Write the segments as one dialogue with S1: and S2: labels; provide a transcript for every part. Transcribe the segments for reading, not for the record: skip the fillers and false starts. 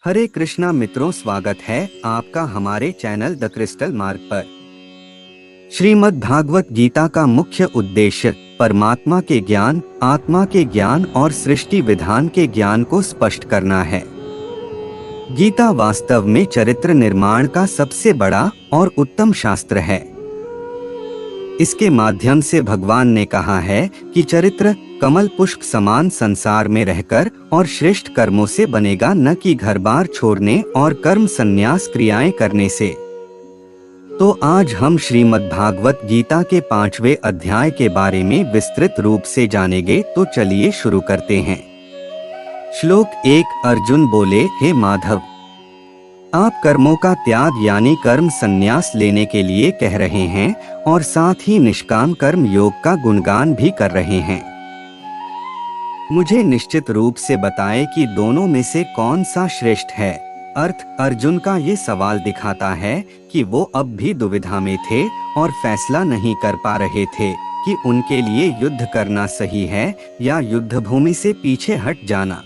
S1: हरे कृष्णा मित्रों, स्वागत है आपका हमारे चैनल द क्रिस्टल मार्ग पर। श्रीमद् भागवत गीता का मुख्य उद्देश्य परमात्मा के ज्ञान, आत्मा के ज्ञान और सृष्टि विधान के ज्ञान को स्पष्ट करना है। गीता वास्तव में चरित्र निर्माण का सबसे बड़ा और उत्तम शास्त्र है। इसके माध्यम से भगवान ने कहा है कि चरित्र कमल पुष्प समान संसार में रहकर और श्रेष्ठ कर्मों से बनेगा, न कि घर बार छोड़ने और कर्म संन्यास क्रियाएं करने से। तो आज हम श्रीमद् भागवत गीता के 5वें अध्याय के बारे में विस्तृत रूप से जानेंगे। तो चलिए शुरू करते हैं। श्लोक 1। अर्जुन बोले, हे माधव, आप कर्मों का त्याग यानी कर्म संन्यास लेने के लिए कह रहे हैं और साथ ही निष्काम कर्म योग का गुणगान भी कर रहे हैं। मुझे निश्चित रूप से बताएं कि दोनों में से कौन सा श्रेष्ठ है। अर्थ अर्जुन का ये सवाल दिखाता है कि वो अब भी दुविधा में थे और फैसला नहीं कर पा रहे थे कि उनके लिए युद्ध करना सही है या युद्ध भूमि से पीछे हट जाना।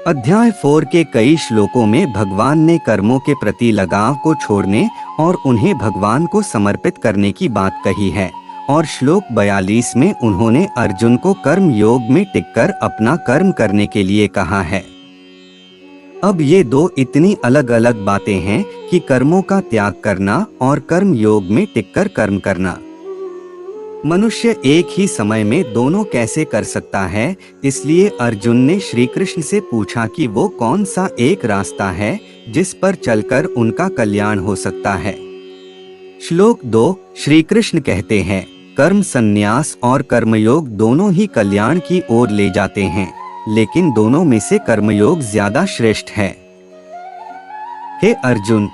S1: अध्याय 4 के कई श्लोकों में भगवान ने कर्मों के प्रति लगाव को छोड़ने और उन्हें भगवान को समर्पित करने की बात कही है और श्लोक 42 में उन्होंने अर्जुन को कर्म योग में टिककर अपना कर्म करने के लिए कहा है। अब ये दो इतनी अलग अलग बातें हैं कि कर्मों का त्याग करना और कर्म योग में टिककर कर्म करना। मनुष्य एक ही समय में दोनों कैसे कर सकता है, इसलिए अर्जुन ने श्री कृष्ण से पूछा कि वो कौन सा एक रास्ता है जिस पर चलकर उनका कल्याण हो सकता है। श्लोक 2। श्री कृष्ण कहते हैं, कर्म संन्यास और कर्मयोग दोनों ही कल्याण की ओर ले जाते हैं, लेकिन दोनों में से कर्मयोग ज्यादा श्रेष्ठ है। हे अर्जुन,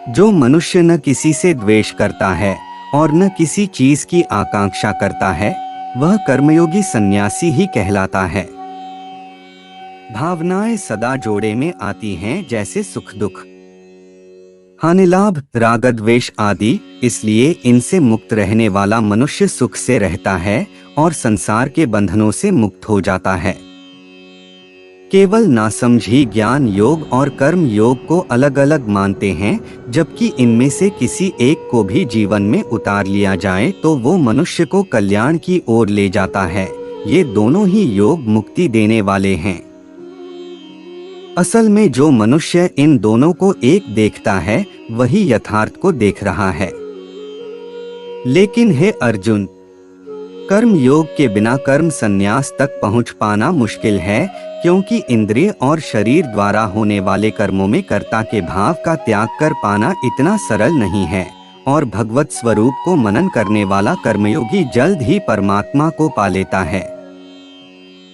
S1: जो मनुष्य न किसी से द्वेष करता है और न किसी चीज की आकांक्षा करता है, वह कर्मयोगी सन्यासी ही कहलाता है। भावनाएं सदा जोड़े में आती हैं, जैसे सुख दुख, हानि लाभ, राग द्वेष आदि। इसलिए इनसे मुक्त रहने वाला मनुष्य सुख से रहता है और संसार के बंधनों से मुक्त हो जाता है। केवल नासमझी ज्ञान योग और कर्म योग को अलग अलग मानते हैं, जबकि इनमें से किसी एक को भी जीवन में उतार लिया जाए तो वो मनुष्य को कल्याण की ओर ले जाता है। ये दोनों ही योग मुक्ति देने वाले हैं। असल में जो मनुष्य इन दोनों को एक देखता है, वही यथार्थ को देख रहा है। लेकिन हे अर्जुन, कर्म योग के बिना कर्म संन्यास तक पहुंच पाना मुश्किल है, क्योंकि इंद्रिय और शरीर द्वारा होने वाले कर्मों में कर्ता के भाव का त्याग कर पाना इतना सरल नहीं है और भगवत स्वरूप को मनन करने वाला कर्मयोगी जल्द ही परमात्मा को पा लेता है।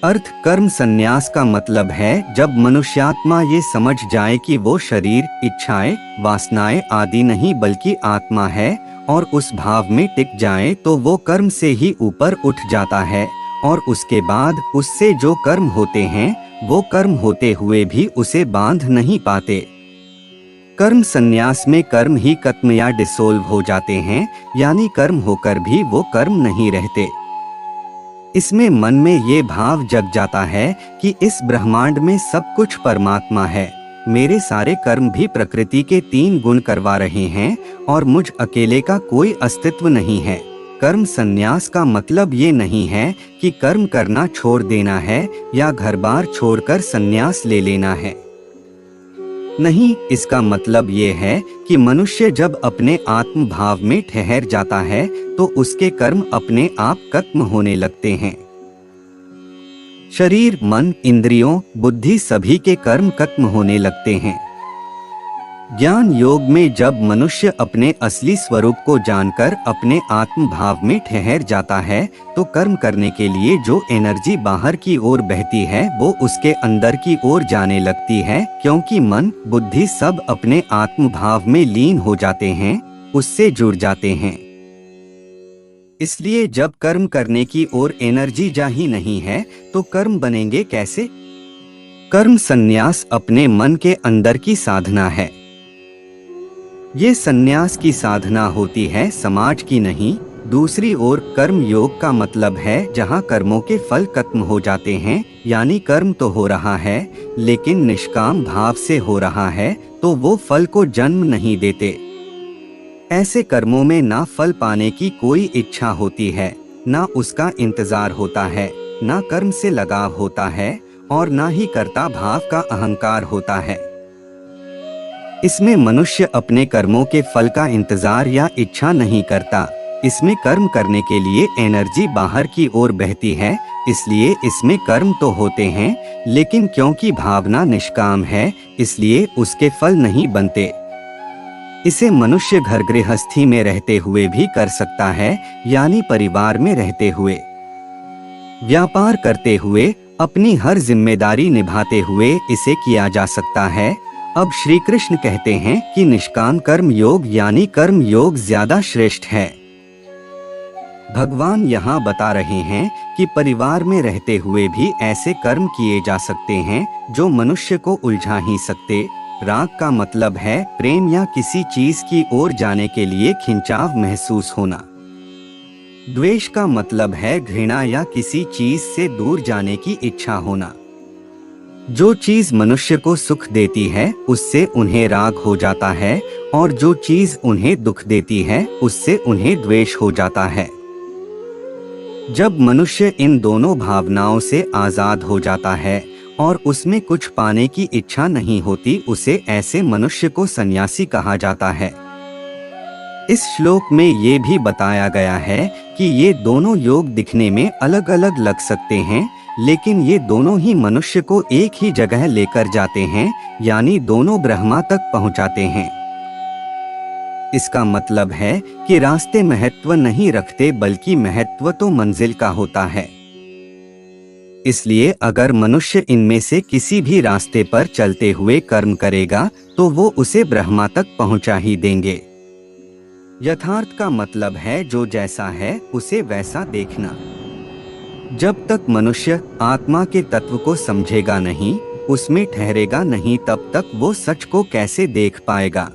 S1: अर्थ कर्म संन्यास का मतलब है जब मनुष्यात्मा ये समझ जाए कि वो शरीर, इच्छाएं, वासनाएं आदि नहीं बल्कि आत्मा है और उस भाव में टिक जाए तो वो कर्म से ही ऊपर उठ जाता है और उसके बाद उससे जो कर्म होते हैं वो कर्म होते हुए भी उसे बांध नहीं पाते। कर्म संन्यास में कर्म ही खत्म या डिसोल्व हो जाते हैं, यानी कर्म होकर भी वो कर्म नहीं रहते। इसमें मन में ये भाव जग जाता है कि इस ब्रह्मांड में सब कुछ परमात्मा है, मेरे सारे कर्म भी प्रकृति के 3 गुण करवा रहे हैं और मुझ अकेले का कोई अस्तित्व नहीं है। कर्म संन्यास का मतलब ये नहीं है कि कर्म करना छोड़ देना है या घर बार छोड़कर संन्यास ले लेना है। नहीं, इसका मतलब ये है कि मनुष्य जब अपने आत्म भाव में ठहर जाता है तो उसके कर्म अपने आप खत्म होने लगते हैं। शरीर, मन, इंद्रियों, बुद्धि सभी के कर्म खत्म होने लगते हैं। ज्ञान योग में जब मनुष्य अपने असली स्वरूप को जानकर अपने आत्म भाव में ठहर जाता है तो कर्म करने के लिए जो एनर्जी बाहर की ओर बहती है वो उसके अंदर की ओर जाने लगती है, क्योंकि मन, बुद्धि सब अपने आत्म भाव में लीन हो जाते हैं, उससे जुड़ जाते हैं। इसलिए जब कर्म करने की ओर एनर्जी जा ही नहीं है तो कर्म बनेंगे कैसे? कर्म संन्यास अपने मन के अंदर की साधना है। ये संन्यास की साधना होती है, समाज की नहीं। दूसरी ओर कर्म योग का मतलब है जहाँ कर्मों के फल खत्म हो जाते हैं, यानी कर्म तो हो रहा है लेकिन निष्काम भाव से हो रहा है, तो वो फल को जन्म नहीं देते। ऐसे कर्मों में ना फल पाने की कोई इच्छा होती है, ना उसका इंतजार होता है, ना कर्म से लगाव होता है और ना ही कर्ता भाव का अहंकार होता है। इसमें मनुष्य अपने कर्मों के फल का इंतजार या इच्छा नहीं करता। इसमें कर्म करने के लिए एनर्जी बाहर की ओर बहती है, इसलिए इसमें कर्म तो होते हैं, लेकिन क्योंकि भावना निष्काम है इसलिए उसके फल नहीं बनते। इसे मनुष्य घर गृहस्थी में रहते हुए भी कर सकता है, यानी परिवार में रहते हुए, व्यापार करते हुए, अपनी हर जिम्मेदारी निभाते हुए इसे किया जा सकता है। अब श्री कृष्ण कहते हैं कि निष्काम कर्म योग यानी कर्म योग ज्यादा श्रेष्ठ है। भगवान यहाँ बता रहे हैं कि परिवार में रहते हुए भी ऐसे कर्म किए जा सकते हैं जो मनुष्य को उलझा ही सकते। राग का मतलब है प्रेम या किसी चीज की ओर जाने के लिए खिंचाव महसूस होना। द्वेष का मतलब है घृणा या किसी चीज से दूर जाने की इच्छा होना। जो चीज मनुष्य को सुख देती है उससे उन्हें राग हो जाता है और जो चीज उन्हें दुख देती है उससे उन्हें द्वेष हो जाता है। जब मनुष्य इन दोनों भावनाओं से आजाद हो जाता है और उसमें कुछ पाने की इच्छा नहीं होती, उसे ऐसे मनुष्य को सन्यासी कहा जाता है। इस श्लोक में ये भी बताया गया है कि ये दोनों योग दिखने में अलग अलग लग सकते हैं, लेकिन ये दोनों ही मनुष्य को एक ही जगह लेकर जाते हैं, यानी दोनों ब्रह्मा तक पहुंचाते हैं। इसका मतलब है कि रास्ते महत्व नहीं रखते, बल्कि महत्व तो मंजिल का होता है। इसलिए अगर मनुष्य इनमें से किसी भी रास्ते पर चलते हुए कर्म करेगा तो वो उसे ब्रह्मा तक पहुंचा ही देंगे। यथार्थ का मतलब है जो जैसा है उसे वैसा देखना। जब तक मनुष्य आत्मा के तत्व को समझेगा नहीं, उसमें ठहरेगा नहीं, तब तक वो सच को कैसे देख पाएगा।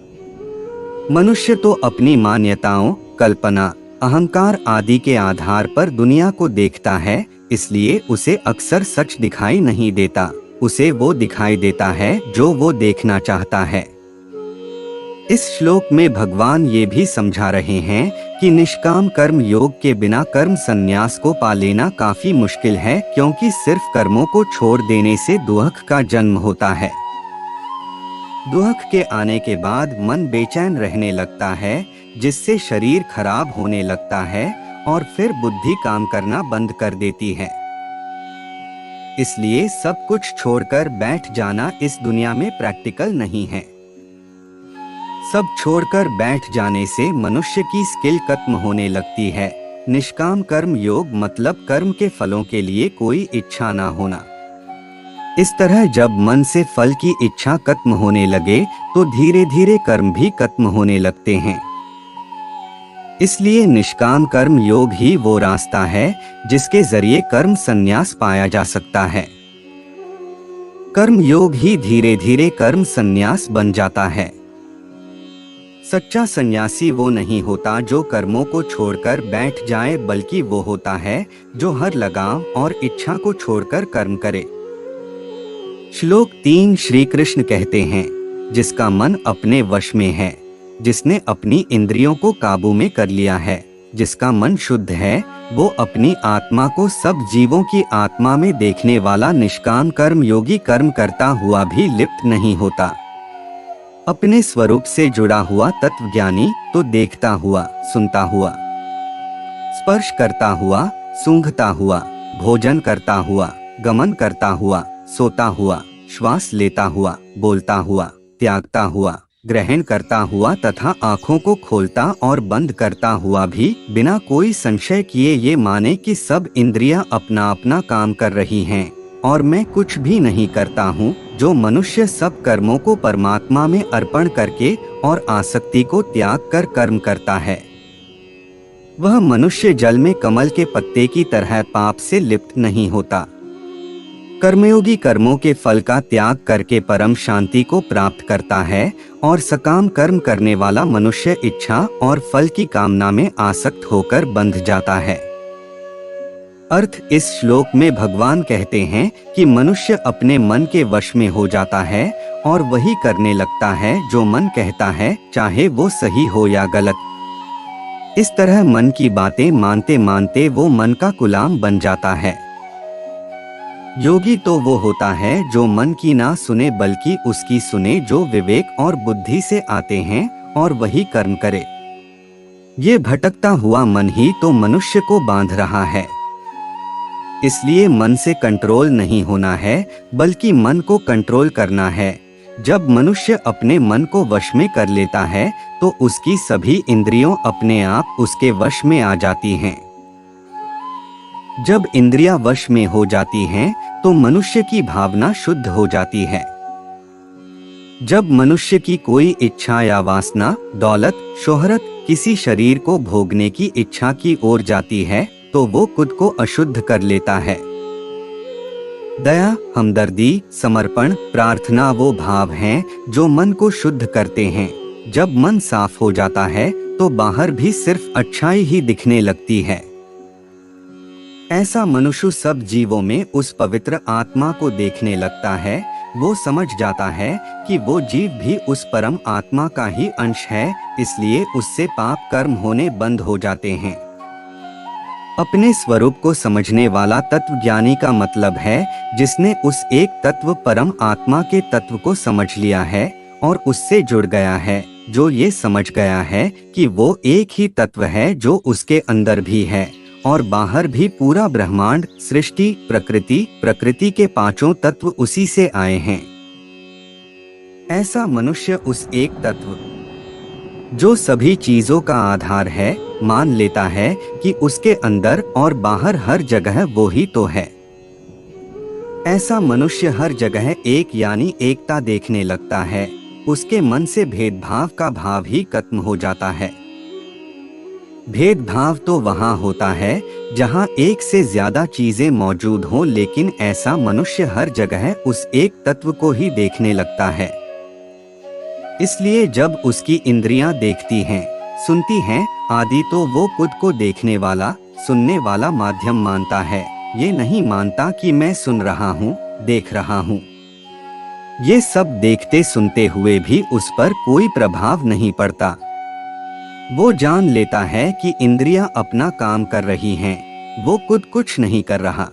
S1: मनुष्य तो अपनी मान्यताओं, कल्पना, अहंकार आदि के आधार पर दुनिया को देखता है, इसलिए उसे अक्सर सच दिखाई नहीं देता। उसे वो दिखाई देता है जो वो देखना चाहता है। इस श्लोक में भगवान ये भी समझा रहे हैं कि निष्काम कर्म योग के बिना कर्म संन्यास को पा लेना काफी मुश्किल है, क्योंकि सिर्फ कर्मों को छोड़ देने से दुख का जन्म होता है। दुख के आने के बाद मन बेचैन रहने लगता है, जिससे शरीर खराब होने लगता है और फिर बुद्धि काम करना बंद कर देती है। इसलिए सब कुछ छोड़कर बैठ जाना इस दुनिया में प्रैक्टिकल नहीं है। सब छोड़कर बैठ जाने से मनुष्य की स्किल खत्म होने लगती है। निष्काम कर्म योग मतलब कर्म के फलों के लिए कोई इच्छा ना होना। इस तरह जब मन से फल की इच्छा खत्म होने लगे तो धीरे धीरे कर्म भी खत्म होने लगते हैं। इसलिए निष्काम कर्म योग ही वो रास्ता है जिसके जरिए कर्म संन्यास पाया जा सकता है। कर्म योग ही धीरे धीरे कर्म संन्यास बन जाता है। सच्चा सन्यासी वो नहीं होता जो कर्मों को छोड़कर बैठ जाए, बल्कि वो होता है जो हर लगाव और इच्छा को छोड़कर कर्म करे। श्लोक 3 श्री कृष्ण कहते हैं, जिसका मन अपने वश में है, जिसने अपनी इंद्रियों को काबू में कर लिया है, जिसका मन शुद्ध है, वो अपनी आत्मा को सब जीवों की आत्मा में देखने वाला निष्काम कर्म योगी कर्म करता हुआ भी लिप्त नहीं होता। अपने स्वरूप से जुड़ा हुआ तत्वज्ञानी तो देखता हुआ, सुनता हुआ, स्पर्श करता हुआ, सूंघता हुआ, भोजन करता हुआ, गमन करता हुआ, सोता हुआ, श्वास लेता हुआ, बोलता हुआ, त्यागता हुआ, ग्रहण करता हुआ तथा आँखों को खोलता और बंद करता हुआ भी बिना कोई संशय किए ये माने कि सब इंद्रियां अपना अपना काम कर रही हैं और मैं कुछ भी नहीं करता हूँ। जो मनुष्य सब कर्मों को परमात्मा में अर्पण करके और आसक्ति को त्याग कर कर्म करता है, वह मनुष्य जल में कमल के पत्ते की तरह पाप से लिप्त नहीं होता। कर्मयोगी कर्मों के फल का त्याग करके परम शांति को प्राप्त करता है और सकाम कर्म करने वाला मनुष्य इच्छा और फल की कामना में आसक्त होकर बंध जाता है। अर्थ इस श्लोक में भगवान कहते हैं कि मनुष्य अपने मन के वश में हो जाता है और वही करने लगता है जो मन कहता है, चाहे वो सही हो या गलत। इस तरह मन की बातें मानते मानते वो मन का गुलाम बन जाता है। योगी तो वो होता है जो मन की ना सुने बल्कि उसकी सुने, जो विवेक और बुद्धि से आते हैं और वही कर्म करे। ये भटकता हुआ मन ही तो मनुष्य को बांध रहा है। इसलिए मन से कंट्रोल नहीं होना है बल्कि मन को कंट्रोल करना है। जब मनुष्य अपने मन को वश में कर लेता है तो उसकी सभी इंद्रियों अपने आप उसके वश में आ जाती हैं। जब इंद्रियां वश में हो जाती हैं तो मनुष्य की भावना शुद्ध हो जाती है। जब मनुष्य की कोई इच्छा या वासना दौलत, शोहरत, किसी शरीर को भोगने की इच्छा की ओर जाती है तो वो खुद को अशुद्ध कर लेता है। दया, हमदर्दी, समर्पण, प्रार्थना वो भाव हैं जो मन को शुद्ध करते हैं। जब मन साफ हो जाता है तो बाहर भी सिर्फ अच्छाई ही दिखने लगती है। ऐसा मनुष्य सब जीवों में उस पवित्र आत्मा को देखने लगता है। वो समझ जाता है कि वो जीव भी उस परम आत्मा का ही अंश है, इसलिए उससे पाप कर्म होने बंद हो जाते हैं। अपने स्वरूप को समझने वाला तत्व ज्ञानी का मतलब है जिसने उस एक तत्व परम आत्मा के तत्व को समझ लिया है और उससे जुड़ गया है, जो ये समझ गया है कि वो एक ही तत्व है जो उसके अंदर भी है और बाहर भी पूरा ब्रह्मांड, सृष्टि, प्रकृति के पांचों तत्व उसी से आए हैं। ऐसा मनुष्य उस एक तत्व जो सभी चीजों का आधार है मान लेता है कि उसके अंदर और बाहर हर जगह वो ही तो है। ऐसा मनुष्य हर जगह एक यानी एकता देखने लगता है। उसके मन से भेदभाव का भाव ही खत्म हो जाता है। भेदभाव तो वहाँ होता है जहाँ एक से ज्यादा चीजें मौजूद हों, लेकिन ऐसा मनुष्य हर जगह उस एक तत्व को ही देखने लगता है। इसलिए जब उसकी इंद्रियां देखती हैं, सुनती हैं आदि तो वो खुद को देखने वाला, सुनने वाला माध्यम मानता है। ये नहीं मानता कि मैं सुन रहा हूँ, देख रहा हूँ। ये सब देखते सुनते हुए भी उस पर कोई प्रभाव नहीं पड़ता। वो जान लेता है कि इंद्रियां अपना काम कर रही हैं, वो खुद कुछ नहीं कर रहा।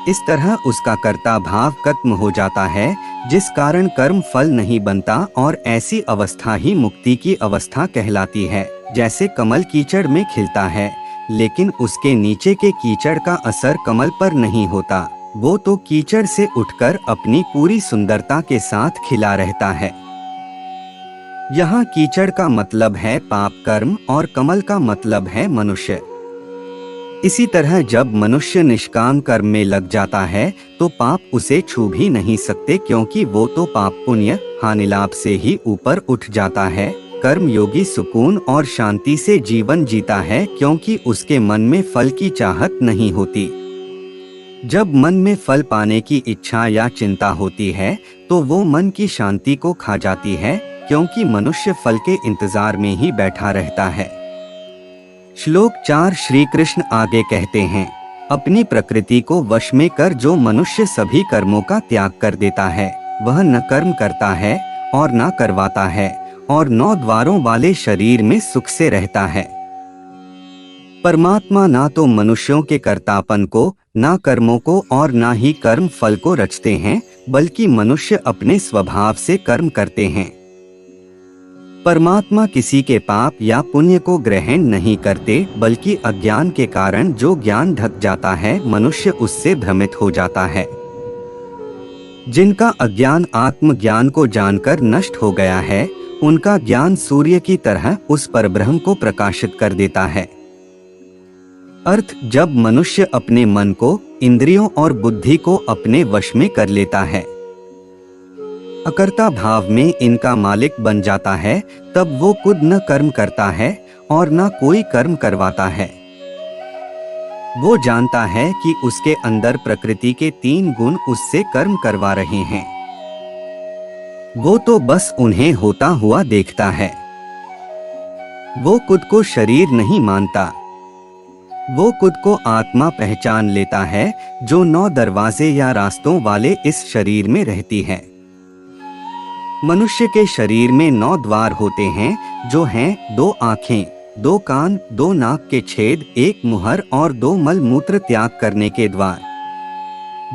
S1: इस तरह उसका कर्ता भाव खत्म हो जाता है, जिस कारण कर्म फल नहीं बनता और ऐसी अवस्था ही मुक्ति की अवस्था कहलाती है। जैसे कमल कीचड़ में खिलता है लेकिन उसके नीचे के कीचड़ का असर कमल पर नहीं होता, वो तो कीचड़ से उठकर अपनी पूरी सुंदरता के साथ खिला रहता है। यहाँ कीचड़ का मतलब है पाप कर्म और कमल का मतलब है मनुष्य। इसी तरह जब मनुष्य निष्काम कर्म में लग जाता है तो पाप उसे छू भी नहीं सकते, क्योंकि वो तो पाप पुण्य हानिलाभ से ही ऊपर उठ जाता है। कर्म योगी सुकून और शांति से जीवन जीता है, क्योंकि उसके मन में फल की चाहत नहीं होती। जब मन में फल पाने की इच्छा या चिंता होती है तो वो मन की शांति को खा जाती है, क्योंकि मनुष्य फल के इंतजार में ही बैठा रहता है। श्लोक 4 श्री कृष्ण आगे कहते हैं, अपनी प्रकृति को वश में कर जो मनुष्य सभी कर्मों का त्याग कर देता है, वह न कर्म करता है और न करवाता है और 9 द्वारों वाले शरीर में सुख से रहता है। परमात्मा ना तो मनुष्यों के कर्तापन को, ना कर्मों को और ना ही कर्म फल को रचते हैं, बल्कि मनुष्य अपने स्वभाव से कर्म करते हैं। परमात्मा किसी के पाप या पुण्य को ग्रहण नहीं करते, बल्कि अज्ञान के कारण जो ज्ञान ढक जाता है मनुष्य उससे भ्रमित हो जाता है। जिनका अज्ञान आत्मज्ञान को जानकर नष्ट हो गया है, उनका ज्ञान सूर्य की तरह उस परब्रह्म को प्रकाशित कर देता है। अर्थ जब मनुष्य अपने मन को, इंद्रियों और बुद्धि को अपने वश में कर लेता है, अकर्ता भाव में इनका मालिक बन जाता है, तब वो खुद न कर्म करता है और न कोई कर्म करवाता है। वो जानता है कि उसके अंदर प्रकृति के 3 गुण उससे कर्म करवा रहे हैं। वो तो बस उन्हें होता हुआ देखता है। वो खुद को शरीर नहीं मानता। वो खुद को आत्मा पहचान लेता है, जो 9 दरवाजे या रास्तों वाले इस शरीर में रहती है। मनुष्य के शरीर में 9 द्वार होते हैं, जो हैं 2 आँखें, 2 कान, 2 नाक के छेद, 1 मुहर और 2 मल मूत्र त्याग करने के द्वार।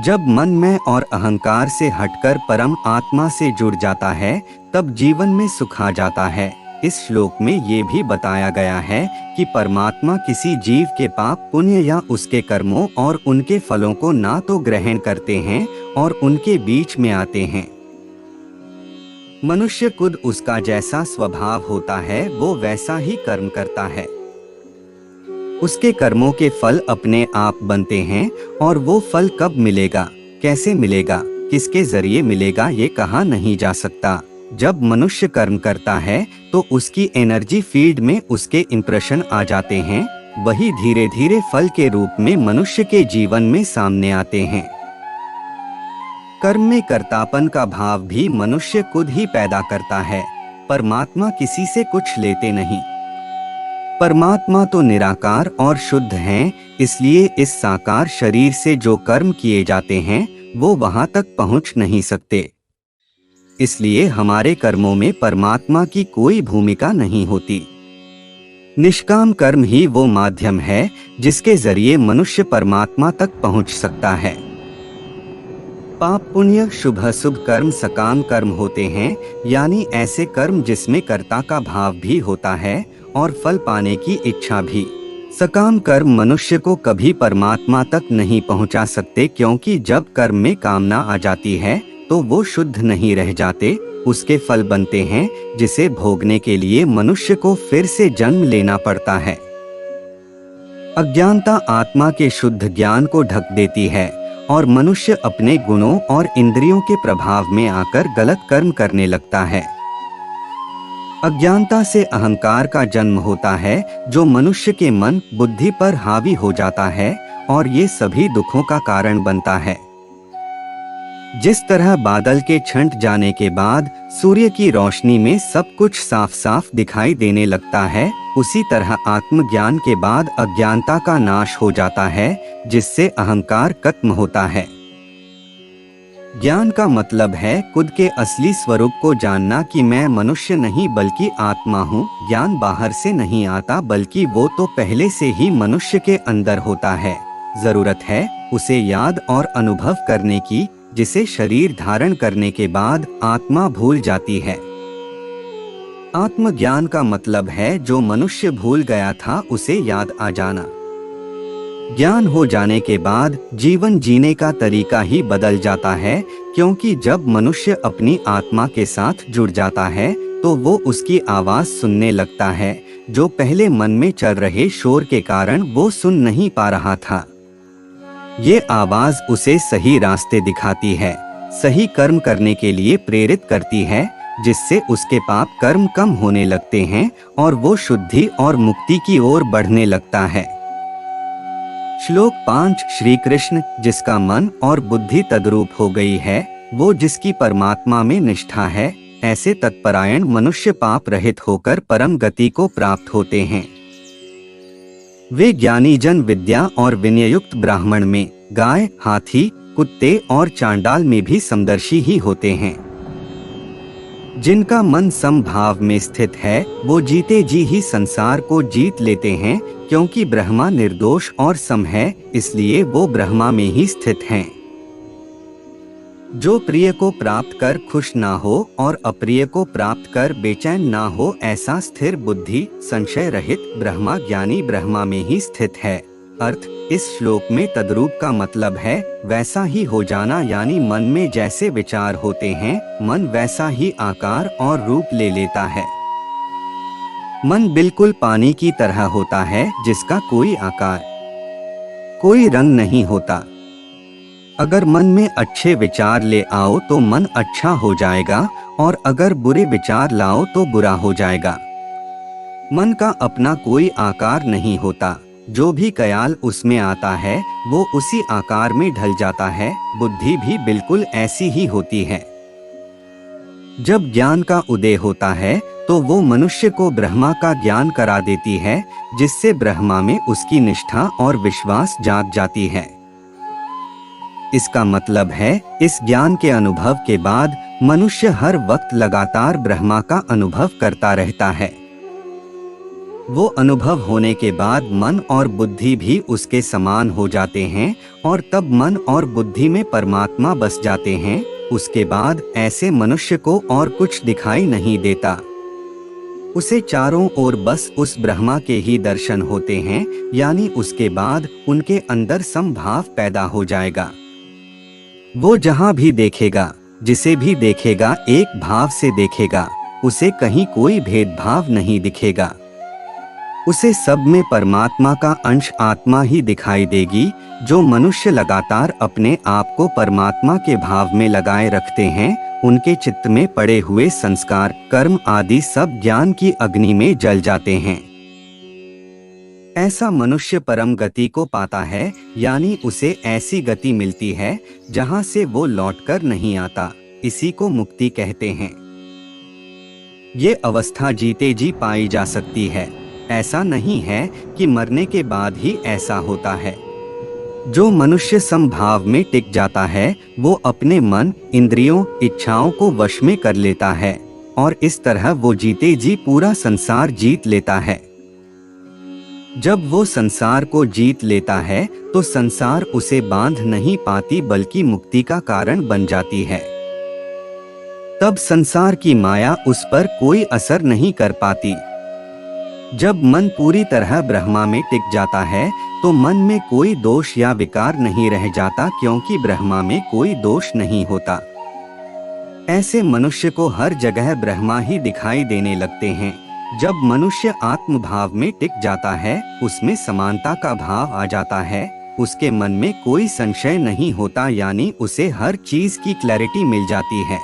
S1: जब मन में और अहंकार से हटकर परम आत्मा से जुड़ जाता है, तब जीवन में सुख आ जाता है। इस श्लोक में ये भी बताया गया है कि परमात्मा किसी जीव के पाप पुण्य या उसके कर्मों और उनके फलों को ना तो ग्रहण करते हैं और उनके बीच में आते हैं। मनुष्य खुद उसका जैसा स्वभाव होता है वो वैसा ही कर्म करता है। उसके कर्मों के फल अपने आप बनते हैं और वो फल कब मिलेगा, कैसे मिलेगा, किसके जरिए मिलेगा, ये कहा नहीं जा सकता। जब मनुष्य कर्म करता है तो उसकी एनर्जी फील्ड में उसके इंप्रेशन आ जाते हैं, वही धीरे धीरे फल के रूप में मनुष्य के जीवन में सामने आते हैं। कर्म में कर्तापन का भाव भी मनुष्य खुद ही पैदा करता है। परमात्मा किसी से कुछ लेते नहीं। परमात्मा तो निराकार और शुद्ध हैं, इसलिए इस साकार शरीर से जो कर्म किए जाते हैं वो वहां तक पहुंच नहीं सकते। इसलिए हमारे कर्मों में परमात्मा की कोई भूमिका नहीं होती। निष्काम कर्म ही वो माध्यम है जिसके जरिए मनुष्य परमात्मा तक पहुंच सकता है। पाप पुण्य शुभ अशुभ कर्म सकाम कर्म होते हैं, यानी ऐसे कर्म जिसमें कर्ता का भाव भी होता है और फल पाने की इच्छा भी। सकाम कर्म मनुष्य को कभी परमात्मा तक नहीं पहुंचा सकते, क्योंकि जब कर्म में कामना आ जाती है तो वो शुद्ध नहीं रह जाते, उसके फल बनते हैं जिसे भोगने के लिए मनुष्य को फिर से जन्म लेना पड़ता है। अज्ञानता आत्मा के शुद्ध ज्ञान को ढक देती है और मनुष्य अपने गुणों और इंद्रियों के प्रभाव में आकर गलत कर्म करने लगता है। अज्ञानता से अहंकार का जन्म होता है, जो मनुष्य के मन बुद्धि पर हावी हो जाता है और ये सभी दुखों का कारण बनता है। जिस तरह बादल के छंट जाने के बाद सूर्य की रोशनी में सब कुछ साफ साफ दिखाई देने लगता है, उसी तरह आत्मज्ञान के बाद अज्ञानता का नाश हो जाता है, जिससे अहंकार खत्म होता है। ज्ञान का मतलब है खुद के असली स्वरूप को जानना कि मैं मनुष्य नहीं बल्कि आत्मा हूँ। ज्ञान बाहर से नहीं आता, बल्कि वो तो पहले से ही मनुष्य के अंदर होता है। जरूरत है उसे याद और अनुभव करने की, जिसे शरीर धारण करने के बाद आत्मा भूल जाती है। आत्मज्ञान का मतलब है जो मनुष्य भूल गया था उसे याद आ जाना। ज्ञान हो जाने के बाद जीवन जीने का तरीका ही बदल जाता है, क्योंकि जब मनुष्य अपनी आत्मा के साथ जुड़ जाता है तो वो उसकी आवाज सुनने लगता है, जो पहले मन में चल रहे शोर के कारण वो सुन नहीं पा रहा था। ये आवाज उसे सही रास्ते दिखाती है, सही कर्म करने के लिए प्रेरित करती है, जिससे उसके पाप कर्म कम होने लगते हैं और वो शुद्धि और मुक्ति की ओर बढ़ने लगता है। श्लोक 5 श्री कृष्ण, जिसका मन और बुद्धि तद्रूप हो गई है, वो जिसकी परमात्मा में निष्ठा है, ऐसे तत्परायण मनुष्य पाप रहित होकर परम गति को प्राप्त होते हैं। वे ज्ञानी जन विद्या और विनययुक्त ब्राह्मण में, गाय, हाथी, कुत्ते और चांडाल में भी समदर्शी ही होते हैं। जिनका मन समभाव में स्थित है वो जीते जी ही संसार को जीत लेते हैं, क्योंकि ब्रह्मा निर्दोष और सम है, इसलिए वो ब्रह्मा में ही स्थित हैं। जो प्रिय को प्राप्त कर खुश ना हो और अप्रिय को प्राप्त कर बेचैन ना हो, ऐसा स्थिर बुद्धि संशय रहित ब्रह्मा ज्ञानी ब्रह्मा में ही स्थित है। अर्थ इस श्लोक में तद्रूप का मतलब है वैसा ही हो जाना, यानी मन में जैसे विचार होते हैं मन वैसा ही आकार और रूप ले लेता है। मन बिल्कुल पानी की तरह होता है, जिसका कोई आकार कोई रंग नहीं होता। अगर मन में अच्छे विचार ले आओ तो मन अच्छा हो जाएगा और अगर बुरे विचार लाओ तो बुरा हो जाएगा। मन का अपना कोई आकार नहीं होता, जो भी कयाल उसमें आता है वो उसी आकार में ढल जाता है। बुद्धि भी बिल्कुल ऐसी ही होती है। जब ज्ञान का उदय होता है तो वो मनुष्य को ब्रह्मा का ज्ञान करा देती है, जिससे ब्रह्मा में उसकी निष्ठा और विश्वास जाग जाती है। इसका मतलब है इस ज्ञान के अनुभव के बाद मनुष्य हर वक्त लगातार ब्रह्मा का अनुभव करता रहता है। वो अनुभव होने के बाद मन और बुद्धि भी उसके समान हो जाते हैं और तब मन और बुद्धि में परमात्मा बस जाते हैं। उसके बाद ऐसे मनुष्य को और कुछ दिखाई नहीं देता। उसे चारों ओर बस उस ब्रह्मा के ही दर्शन होते हैं, यानी उसके बाद उनके अंदर समभाव पैदा हो जाएगा। वो जहां भी देखेगा, जिसे भी देखेगा, एक भाव से देखेगा। उसे कहीं कोई भेदभाव नहीं दिखेगा। उसे सब में परमात्मा का अंश आत्मा ही दिखाई देगी। जो मनुष्य लगातार अपने आप को परमात्मा के भाव में लगाए रखते हैं, उनके चित्त में पड़े हुए संस्कार, कर्म आदि सब ज्ञान की अग्नि में जल जाते हैं। ऐसा मनुष्य परम गति को पाता है, यानी उसे ऐसी गति मिलती है जहां से वो लौटकर नहीं आता। इसी को मुक्ति कहते हैं। ये अवस्था जीते जी पाई जा सकती है। ऐसा नहीं है कि मरने के बाद ही ऐसा होता है। जो मनुष्य समभाव में टिक जाता है वो अपने मन, इंद्रियों, इच्छाओं को वश में कर लेता है और इस तरह वो जीते जी पूरा संसार जीत लेता है। जब वो संसार को जीत लेता है तो संसार उसे बांध नहीं पाती बल्कि मुक्ति का कारण बन जाती है। तब संसार की माया उस पर कोई असर नहीं कर पाती। जब मन पूरी तरह ब्रह्मा में टिक जाता है तो मन में कोई दोष या विकार नहीं रह जाता, क्योंकि ब्रह्मा में कोई दोष नहीं होता। ऐसे मनुष्य को हर जगह ब्रह्मा ही दिखाई देने लगते हैं। जब मनुष्य आत्म भाव में टिक जाता है, उसमें समानता का भाव आ जाता है, उसके मन में कोई संशय नहीं होता, यानी उसे हर चीज की क्लैरिटी मिल जाती है।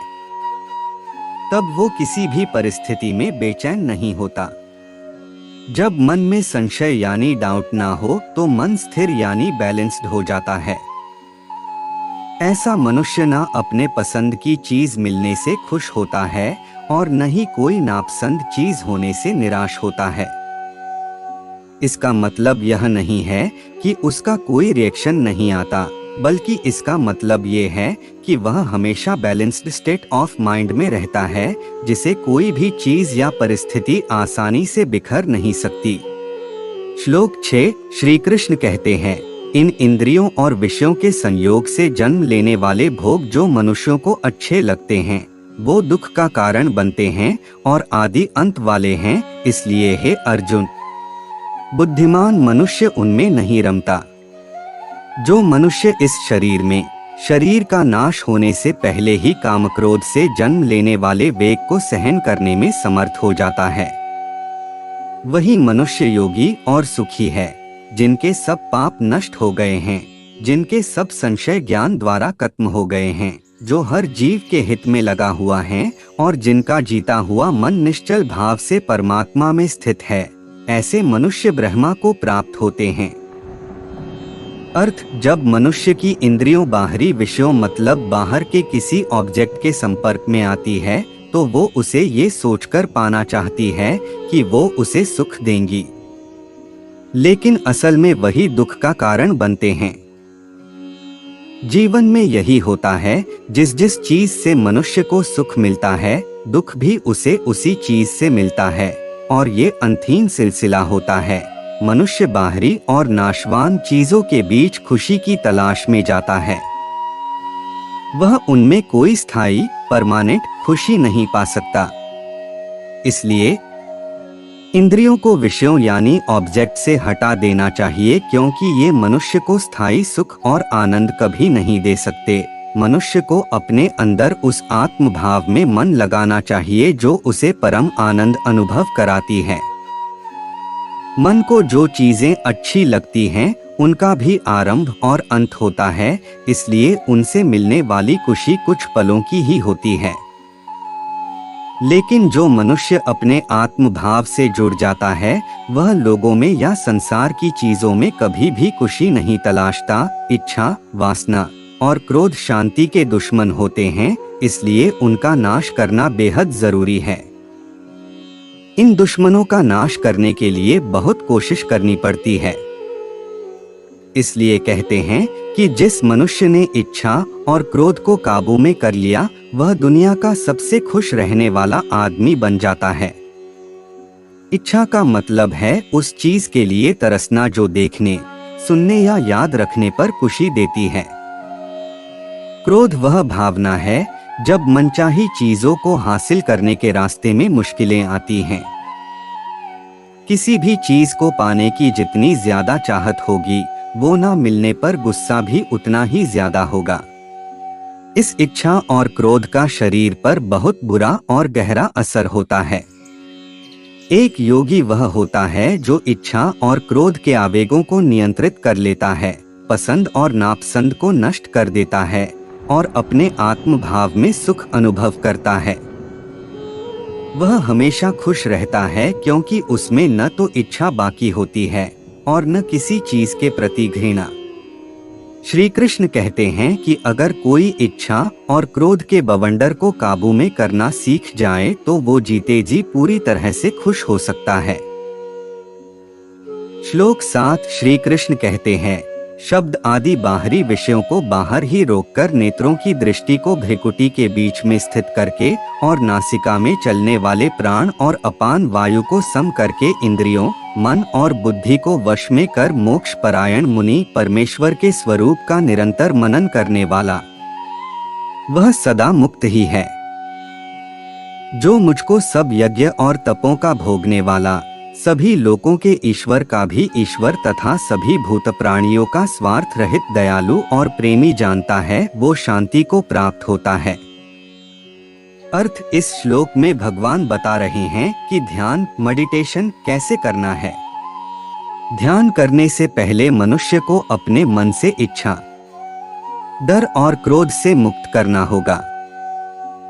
S1: तब वो किसी भी परिस्थिति में बेचैन नहीं होता। जब मन में संशय यानी डाउट ना हो तो मन स्थिर यानी बैलेंस्ड हो जाता है। ऐसा मनुष्य ना अपने पसंद की चीज मिलने से खुश होता है और न ही कोई नापसंद चीज होने से निराश होता है। इसका मतलब यह नहीं है कि उसका कोई रिएक्शन नहीं आता, बल्कि इसका मतलब ये है कि वह हमेशा बैलेंस्ड स्टेट ऑफ माइंड में रहता है, जिसे कोई भी चीज या परिस्थिति आसानी से बिखर नहीं सकती। श्लोक 6 श्री कृष्ण कहते हैं, इन इंद्रियों और विषयों के संयोग से जन्म लेने वाले भोग जो मनुष्यों को अच्छे लगते हैं वो दुख का कारण बनते हैं और आदि अंत वाले हैं। इसलिए हे अर्जुन, बुद्धिमान मनुष्य उनमें नहीं रमता। जो मनुष्य इस शरीर में शरीर का नाश होने से पहले ही काम क्रोध से जन्म लेने वाले वेग को सहन करने में समर्थ हो जाता है, वही मनुष्य योगी और सुखी है, जिनके सब पाप नष्ट हो गए हैं, जिनके सब संशय ज्ञान द्वारा खत्म हो गए हैं, जो हर जीव के हित में लगा हुआ है और जिनका जीता हुआ मन निश्चल भाव से परमात्मा में स्थित है। ऐसे मनुष्य ब्रह्मा को प्राप्त होते हैं। अर्थ, जब मनुष्य की इंद्रियों बाहरी विषयों मतलब बाहर के किसी ऑब्जेक्ट के संपर्क में आती है तो वो उसे ये सोचकर पाना चाहती है कि वो उसे सुख देंगी, लेकिन असल में वही दुख का कारण बनते हैं। जीवन में यही होता है, जिस जिस चीज से मनुष्य को सुख मिलता है दुख भी उसे उसी चीज से मिलता है और ये अंतहीन सिलसिला होता है। मनुष्य बाहरी और नाशवान चीजों के बीच खुशी की तलाश में जाता है। वह उनमें कोई स्थायी परमानेंट खुशी नहीं पा सकता। इसलिए इंद्रियों को विषयों यानी ऑब्जेक्ट से हटा देना चाहिए, क्योंकि ये मनुष्य को स्थायी सुख और आनंद कभी नहीं दे सकते। मनुष्य को अपने अंदर उस आत्म भाव में मन लगाना चाहिए जो उसे परम आनंद अनुभव कराती है। मन को जो चीजें अच्छी लगती हैं उनका भी आरंभ और अंत होता है, इसलिए उनसे मिलने वाली खुशी कुछ पलों की ही होती है। लेकिन जो मनुष्य अपने आत्म भाव से जुड़ जाता है वह लोगों में या संसार की चीजों में कभी भी खुशी नहीं तलाशता। इच्छा, वासना और क्रोध शांति के दुश्मन होते हैं, इसलिए उनका नाश करना बेहद जरूरी है। इन दुश्मनों का नाश करने के लिए बहुत कोशिश करनी पड़ती है। इसलिए कहते हैं कि जिस मनुष्य ने इच्छा और क्रोध को काबू में कर लिया वह दुनिया का सबसे खुश रहने वाला आदमी बन जाता है। इच्छा का मतलब है उस चीज के लिए तरसना जो देखने, सुनने या याद रखने पर खुशी देती है। क्रोध वह भावना है जब मनचाही चीजों को हासिल करने के रास्ते में मुश्किलें आती हैं। किसी भी चीज को पाने की जितनी ज्यादा चाहत होगी वो ना मिलने पर गुस्सा भी उतना ही ज्यादा होगा। इस इच्छा और क्रोध का शरीर पर बहुत बुरा और गहरा असर होता है। एक योगी वह होता है जो इच्छा और क्रोध के आवेगों को नियंत्रित कर लेता है, पसंद और नापसंद को नष्ट कर देता है और अपने आत्म भाव में सुख अनुभव करता है। वह हमेशा खुश रहता है क्योंकि उसमें न तो इच्छा बाकी होती है और न किसी चीज के प्रति घृणा। श्री कृष्ण कहते हैं कि अगर कोई इच्छा और क्रोध के बवंडर को काबू में करना सीख जाए तो वो जीते जी पूरी तरह से खुश हो सकता है। श्लोक 7 श्री कृष्ण कहते हैं, शब्द आदि बाहरी विषयों को बाहर ही रोककर नेत्रों की दृष्टि को भ्रिकुटी के बीच में स्थित करके और नासिका में चलने वाले प्राण और अपान वायु को सम करके इंद्रियों, मन और बुद्धि को वश में कर मोक्ष परायण मुनि परमेश्वर के स्वरूप का निरंतर मनन करने वाला वह सदा मुक्त ही है। जो मुझको सब यज्ञ और तपों का भोगने वाला, सभी लोकों के ईश्वर का भी ईश्वर तथा सभी भूत प्राणियों का स्वार्थ रहित दयालु और प्रेमी जानता है वो शांति को प्राप्त होता है। अर्थ इस श्लोक में भगवान बता रहे हैं कि ध्यान मेडिटेशन कैसे करना है। ध्यान करने से पहले मनुष्य को अपने मन से इच्छा, डर और क्रोध से मुक्त करना होगा।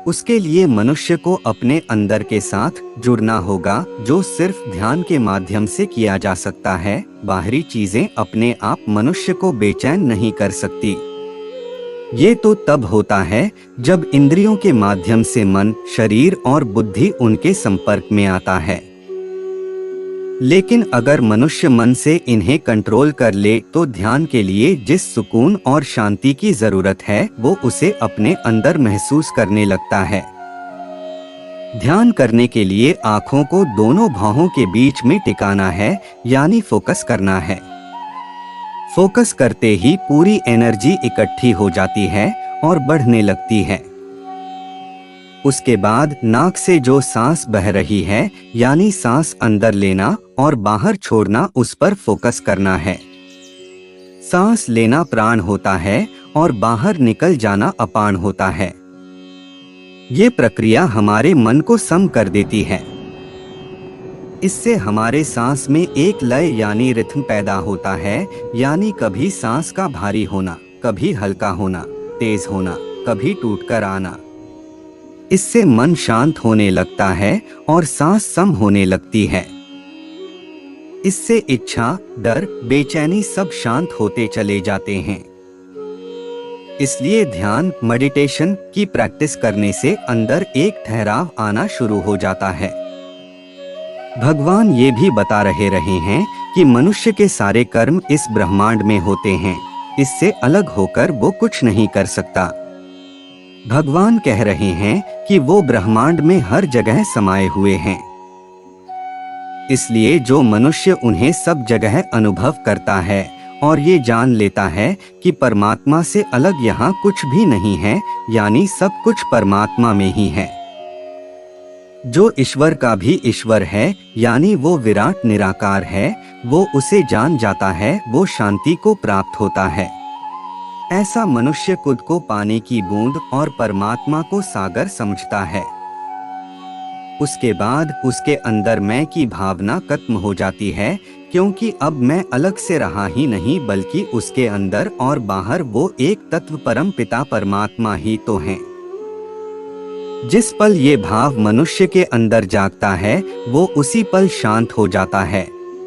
S1: उसके लिए मनुष्य को अपने अंदर के साथ जुड़ना होगा जो सिर्फ ध्यान के माध्यम से किया जा सकता है। बाहरी चीजें अपने आप मनुष्य को बेचैन नहीं कर सकती। ये तो तब होता है जब इंद्रियों के माध्यम से मन, शरीर और बुद्धि उनके संपर्क में आता है। लेकिन अगर मनुष्य मन से इन्हें कंट्रोल कर ले तो ध्यान के लिए जिस सुकून और शांति की जरूरत है वो उसे अपने अंदर महसूस करने लगता है। ध्यान करने के लिए आँखों को दोनों भौहों के बीच में टिकाना है, यानी फोकस करना है। फोकस करते ही पूरी एनर्जी इकट्ठी हो जाती है और बढ़ने लगती है। उसके बाद नाक से जो सांस बह रही है, यानी सांस अंदर लेना और बाहर छोड़ना, उस पर फोकस करना है। सांस लेना प्राण होता है और बाहर निकल जाना अपान होता है। ये प्रक्रिया हमारे मन को सम कर देती है। इससे हमारे सांस में एक लय यानी रिथम पैदा होता है, यानी कभी सांस का भारी होना, कभी हल्का होना, तेज होना, कभी टूटकर आना। इससे मन शांत होने लगता है और सांस सम होने लगती है। इससे इच्छा, डर, बेचैनी सब शांत होते चले जाते हैं। इसलिए ध्यान मेडिटेशन की प्रैक्टिस करने से अंदर एक ठहराव आना शुरू हो जाता है। भगवान ये भी बता रहे हैं कि मनुष्य के सारे कर्म इस ब्रह्मांड में होते हैं, इससे अलग होकर वो कुछ नहीं कर सकता। भगवान कह रहे हैं कि वो ब्रह्मांड में हर जगह समाये हुए हैं। इसलिए जो मनुष्य उन्हें सब जगह अनुभव करता है और ये जान लेता है कि परमात्मा से अलग यहाँ कुछ भी नहीं है, यानी सब कुछ परमात्मा में ही है। जो ईश्वर का भी ईश्वर है, यानी वो विराट निराकार है, वो उसे जान जाता है, वो शांति को प्राप्त होता है। ऐसा मनुष्य खुद को पानी की बूंद और परमात्मा को सागर समझता है। उसके बाद उसके अंदर मैं की भावना खत्म हो जाती है, क्योंकि अब मैं अलग से रहा ही नहीं, बल्कि उसके अंदर और बाहर वो एक तत्व परम पिता परमात्मा ही तो हैं। जिस पल ये भाव मनुष्य के अंदर जागता है वो उसी पल शांत हो जाता है।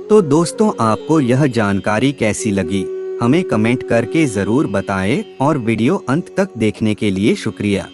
S1: तो दोस्तों, आपको यह जानकारी कैसी लगी हमें कमेंट करके जरूर बताएं और वीडियो अंत तक देखने के लिए शुक्रिया।